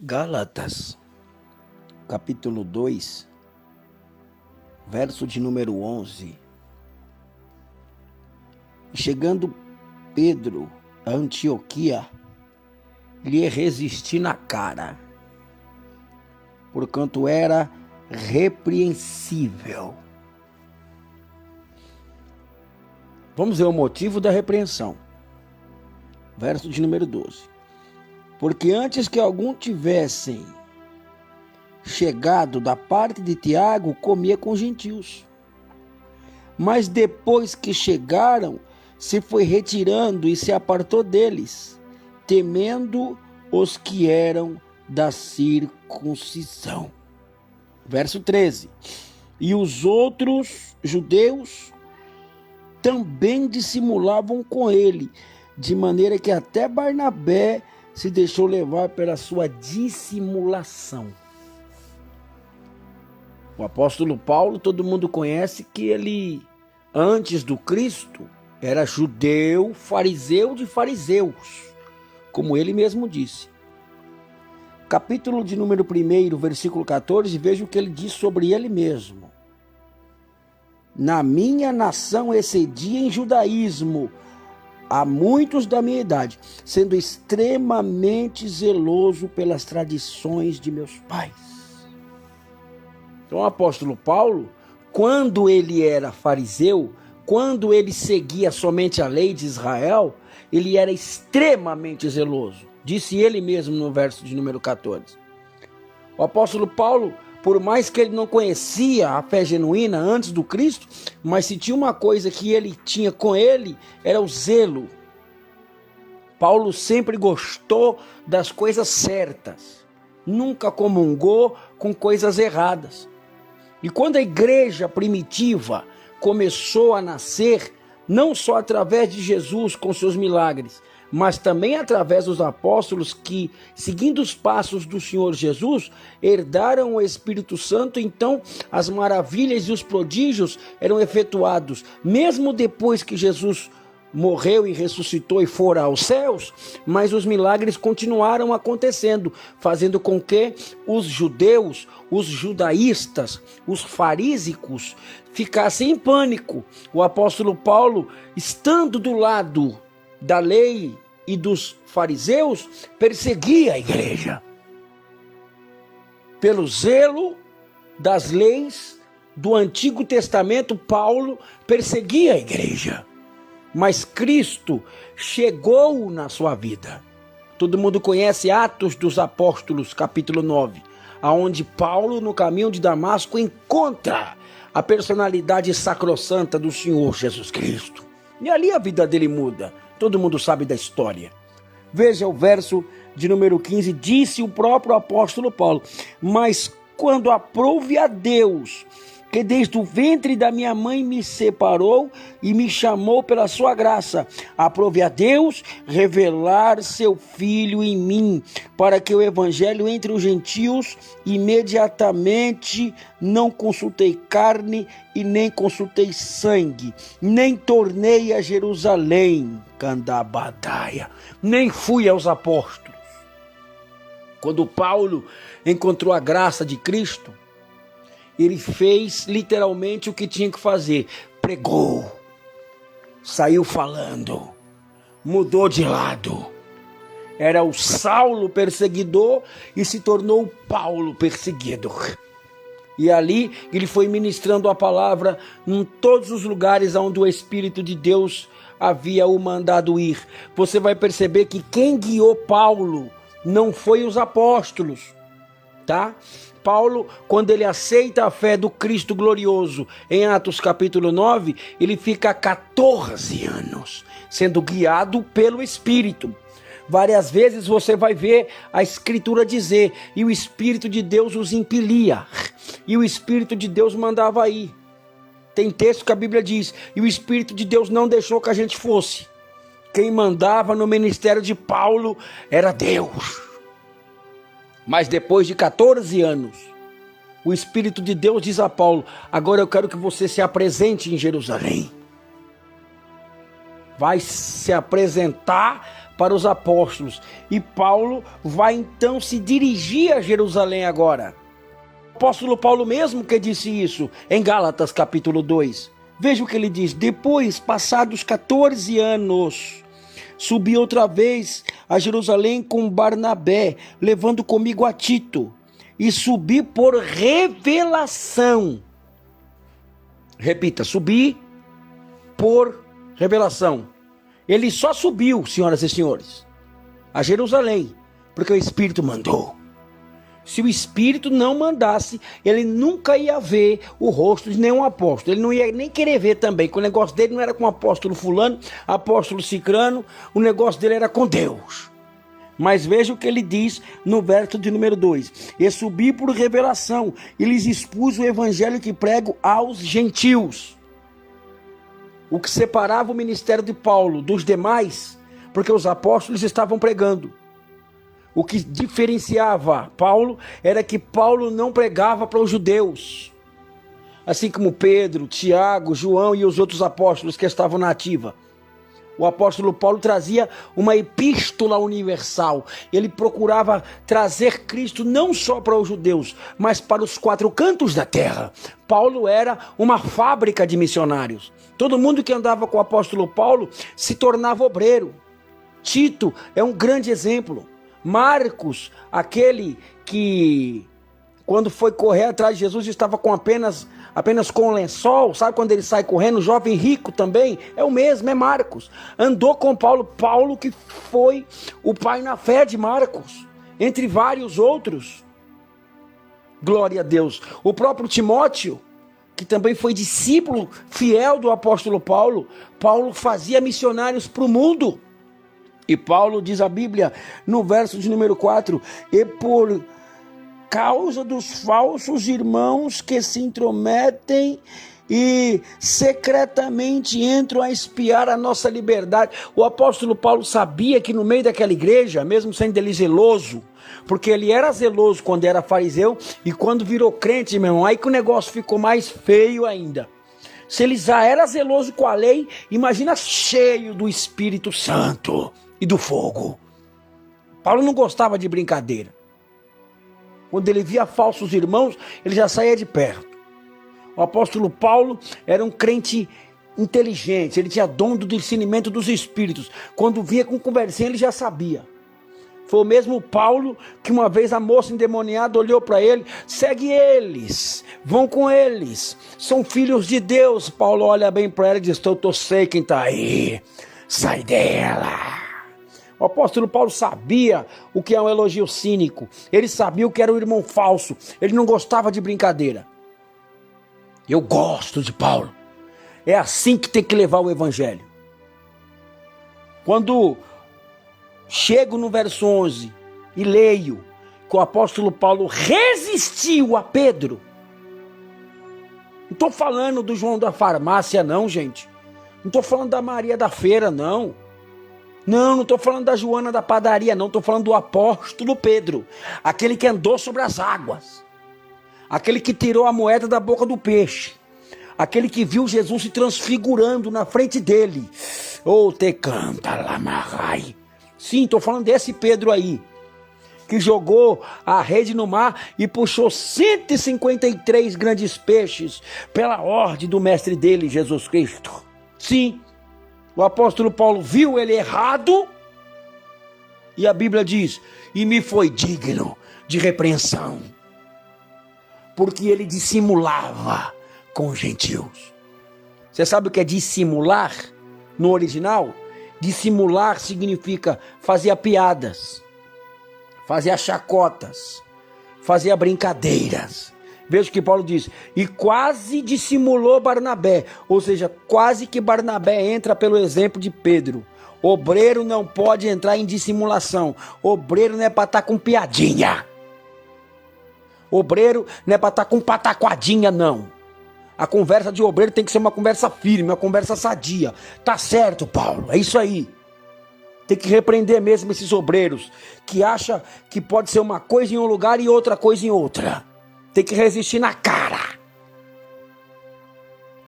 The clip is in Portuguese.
Gálatas, capítulo 2, verso de número 11. Chegando Pedro a Antioquia, lhe resisti na cara, porquanto era repreensível. Vamos ver o motivo da repreensão. Verso de número 12. Porque antes que algum tivessem chegado da parte de Tiago, comia com gentios. Mas depois que chegaram, se foi retirando e se apartou deles, temendo os que eram da circuncisão. Verso 13. E os outros judeus também dissimulavam com ele, de maneira que até Barnabé se deixou levar pela sua dissimulação. O apóstolo Paulo, todo mundo conhece que ele, antes do Cristo, era judeu, fariseu de fariseus, como ele mesmo disse. Capítulo de número 1, versículo 14, veja o que ele diz sobre ele mesmo. Na minha nação excedia em judaísmo a muitos da minha idade, sendo extremamente zeloso pelas tradições de meus pais. Então o apóstolo Paulo, quando ele era fariseu, quando ele seguia somente a lei de Israel, ele era extremamente zeloso. Disse ele mesmo no verso de número 14. O apóstolo Paulo, por mais que ele não conhecia a fé genuína antes do Cristo, mas se tinha uma coisa que ele tinha com ele, era o zelo. Paulo sempre gostou das coisas certas, nunca comungou com coisas erradas. E quando a igreja primitiva começou a nascer, não só através de Jesus com seus milagres, mas também através dos apóstolos que, seguindo os passos do Senhor Jesus, herdaram o Espírito Santo, então as maravilhas e os prodígios eram efetuados. Mesmo depois que Jesus morreu e ressuscitou e fora aos céus, mas os milagres continuaram acontecendo, fazendo com que os judeus, os judaístas, os farísicos ficassem em pânico. O apóstolo Paulo, estando do lado da lei e dos fariseus, perseguia a igreja. Pelo zelo das leis do Antigo Testamento, Paulo perseguia a igreja. Mas Cristo chegou na sua vida. Todo mundo conhece Atos dos Apóstolos, capítulo 9, aonde Paulo, no caminho de Damasco, encontra a personalidade sacrossanta do Senhor Jesus Cristo. E ali a vida dele muda. Todo mundo sabe da história. Veja o verso de número 15. Disse o próprio apóstolo Paulo: mas quando aprouve a Deus, que desde o ventre da minha mãe me separou e me chamou pela sua graça, aprove a Deus revelar seu Filho em mim, para que o evangelho entre os gentios, imediatamente não consultei carne e nem consultei sangue, nem tornei a Jerusalém, Candabadaia, nem fui aos apóstolos. Quando Paulo encontrou a graça de Cristo, ele fez literalmente o que tinha que fazer. Pregou, saiu falando, mudou de lado. Era o Saulo perseguidor e se tornou o Paulo perseguidor. E ali ele foi ministrando a palavra em todos os lugares onde o Espírito de Deus havia o mandado ir. Você vai perceber que quem guiou Paulo não foi os apóstolos, tá? Paulo, quando ele aceita a fé do Cristo glorioso, em Atos capítulo 9, ele fica 14 anos sendo guiado pelo Espírito. Várias vezes você vai ver a Escritura dizer, e o Espírito de Deus os impelia, e o Espírito de Deus mandava ir. Tem texto que a Bíblia diz, e o Espírito de Deus não deixou que a gente fosse. Quem mandava no ministério de Paulo era Deus. Mas depois de 14 anos, o Espírito de Deus diz a Paulo: agora eu quero que você se apresente em Jerusalém. Vai se apresentar para os apóstolos. E Paulo vai então se dirigir a Jerusalém agora. O apóstolo Paulo mesmo que disse isso em Gálatas capítulo 2. Veja o que ele diz: depois, passados 14 anos, subi outra vez a Jerusalém com Barnabé, levando comigo a Tito, e subi por revelação. Repita, subi por revelação. Ele só subiu, senhoras e senhores, a Jerusalém, porque o Espírito mandou. Se o Espírito não mandasse, ele nunca ia ver o rosto de nenhum apóstolo. Ele não ia nem querer ver também, porque o negócio dele não era com o apóstolo fulano, apóstolo cicrano, o negócio dele era com Deus. Mas veja o que ele diz no verso de número 2. E subi por revelação, e lhes expus o evangelho que prego aos gentios. O que separava o ministério de Paulo dos demais, porque os apóstolos estavam pregando. O que diferenciava Paulo era que Paulo não pregava para os judeus, assim como Pedro, Tiago, João e os outros apóstolos que estavam na ativa. O apóstolo Paulo trazia uma epístola universal. Ele procurava trazer Cristo não só para os judeus, mas para os 4 cantos da terra. Paulo era uma fábrica de missionários. Todo mundo que andava com o apóstolo Paulo se tornava obreiro. Tito é um grande exemplo. Marcos, aquele que quando foi correr atrás de Jesus estava com apenas com um lençol, sabe quando ele sai correndo, jovem rico também, é o mesmo, é Marcos. Andou com Paulo que foi o pai na fé de Marcos, entre vários outros. Glória a Deus. O próprio Timóteo, que também foi discípulo fiel do apóstolo Paulo, Paulo fazia missionários para o mundo. E Paulo diz a Bíblia, no verso de número 4, e por causa dos falsos irmãos que se intrometem e secretamente entram a espiar a nossa liberdade. O apóstolo Paulo sabia que no meio daquela igreja, mesmo sendo ele zeloso, porque ele era zeloso quando era fariseu, e quando virou crente, meu irmão, aí que o negócio ficou mais feio ainda. Se ele já era zeloso com a lei, imagina cheio do Espírito Santo e do fogo. Paulo não gostava de brincadeira. Quando ele via falsos irmãos, ele já saía de perto. O apóstolo Paulo era um crente inteligente, ele tinha dom do discernimento dos espíritos. Quando vinha com conversinha, ele já sabia. Foi o mesmo Paulo que uma vez a moça endemoniada olhou para ele: segue eles, vão com eles, são filhos de Deus. Paulo olha bem para ela e diz: eu sei quem está aí, sai dela. O apóstolo Paulo sabia o que é um elogio cínico. Ele sabia o que era um irmão falso. Ele não gostava de brincadeira. Eu gosto de Paulo. É assim que tem que levar o evangelho. Quando chego no verso 11 e leio que o apóstolo Paulo resistiu a Pedro. Não estou falando do João da farmácia não, gente. Não estou falando da Maria da feira não. Não estou falando da Joana da padaria, não. Estou falando do apóstolo Pedro. Aquele que andou sobre as águas. Aquele que tirou a moeda da boca do peixe. Aquele que viu Jesus se transfigurando na frente dele. Oh, te canta lamarrai. Sim, estou falando desse Pedro aí. Que jogou a rede no mar e puxou 153 grandes peixes pela ordem do mestre dele, Jesus Cristo. Sim. O apóstolo Paulo viu ele errado e a Bíblia diz: e me foi digno de repreensão, porque ele dissimulava com os gentios. Você sabe o que é dissimular no original? Dissimular significa fazer piadas, fazer chacotas, fazer brincadeiras. Veja o que Paulo diz: e quase dissimulou Barnabé, ou seja, quase que Barnabé entra pelo exemplo de Pedro. Obreiro não pode entrar em dissimulação. Obreiro não é para estar com piadinha. Obreiro não é para estar com pataquadinha, não. A conversa de obreiro tem que ser uma conversa firme, uma conversa sadia. Tá certo, Paulo, é isso aí. Tem que repreender mesmo esses obreiros que acham que pode ser uma coisa em um lugar e outra coisa em outra. Tem que resistir na cara.